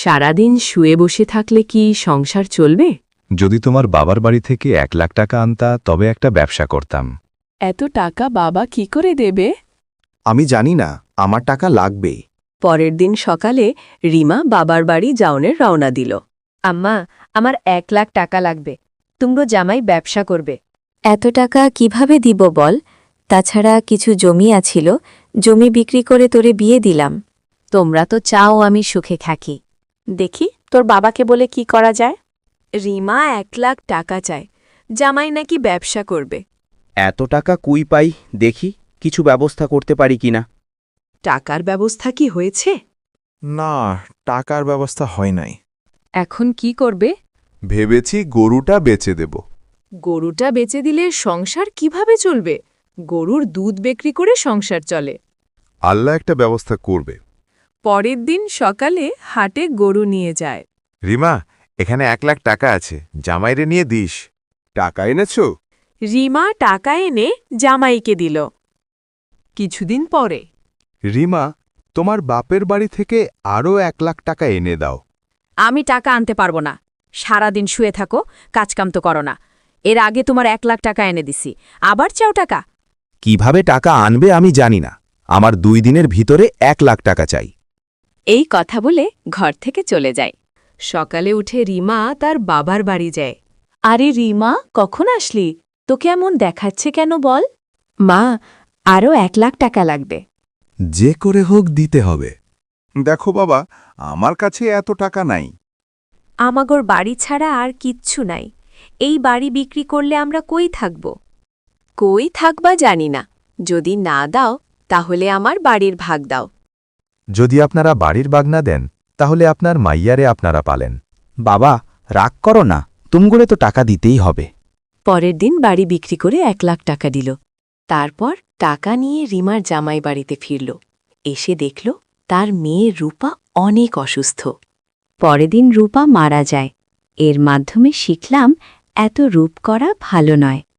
সারাদিন শুয়ে বসে থাকলে কি সংসার চলবে? যদি তোমার বাবার বাড়ি থেকে 1 লাখ টাকা আনতা তবে একটা ব্যবসা করতাম। এত টাকা বাবা কি করে দেবে? আমি জানি না, আমার টাকা লাগবেই। পরের দিন সকালে রিমা বাবার বাড়ি যাওনের রওনা দিল। আম্মা, আমার 1 লাখ টাকা লাগবে। তুমগো জামাই ব্যবসা করবে। এত টাকা কিভাবে দিব বল? তাছাড়া কিছু জমি আছিল, জমি বিক্রি করে তোরে বিয়ে দিলাম। তোমরা তো চাও আমি সুখে থাকি। দেখি তোর বাবাকে বলে কি করা যায়। রিমা 1 লাখ টাকা চায়, জামাই নাকি ব্যবসা করবে। এত টাকা কুই পাই, দেখি কিছু ব্যবস্থা করতে পারি কিনা। টাকার ব্যবস্থা কি হয়েছে? না, টাকার ব্যবস্থা হয় নাই। এখন কি করবে? ভেবেছি গরুটা বেচে দেব। গরুটা বেচে দিলে সংসার কিভাবে চলবে? গরুর দুধ বিক্রি করে সংসার চলে। আল্লাহ একটা ব্যবস্থা করবে। পরের দিন সকালে হাটে গরু নিয়ে যায়। রিমা, এখানে 1 লাখ টাকা আছে, জামাইরে নিয়ে দিস। টাকা এনেছো? রিমা টাকা এনে জামাইকে দিল। কিছুদিন পরে রিমা, তোমার বাপের বাড়ি থেকে আরও 1 লাখ টাকা এনে দাও। আমি টাকা আনতে পারবো না। সারাদিন শুয়ে থাকো, কাজকাম তো করো না। এর আগে তোমার 1 লাখ টাকা এনে দিছি, আবার চাও টাকা? কিভাবে টাকা আনবে আমি জানি না, আমার 2 দিনের ভিতরে 1 লাখ টাকা চাই। এই কথা বলে ঘর থেকে চলে যায়। সকালে উঠে রিমা তার বাবার বাড়ি যায়। আরে রিমা, কখন আসলি? তোকে এমন দেখাচ্ছে কেন বল? মা, আরও 1 লাখ টাকা লাগবে। যে করে হোক দিতে হবে। দেখো বাবা, আমার কাছে এত টাকা নাই। আমাগর বাড়ি ছাড়া আর কিচ্ছু নাই। এই বাড়ি বিক্রি করলে আমরা কই থাকব? কই থাকবা জানি না, যদি না দাও তাহলে আমার বাড়ির ভাগ দাও। যদি আপনারা বাড়ির বাগ না দেন তাহলে আপনার মাইয়ারে আপনারা পালেন। বাবা, রাগ করো না, তুমগুলো তো টাকা দিতেই হবে। পরের দিন বাড়ি বিক্রি করে 1 লাখ টাকা দিল। তারপর টাকা নিয়ে রিমার জামাই বাড়িতে ফিরল। এসে দেখল তার মেয়ে রূপা অনেক অসুস্থ। পরের দিন রূপা মারা যায়। এর মাধ্যমে শিখলাম এত রূপ করা ভালো নয়।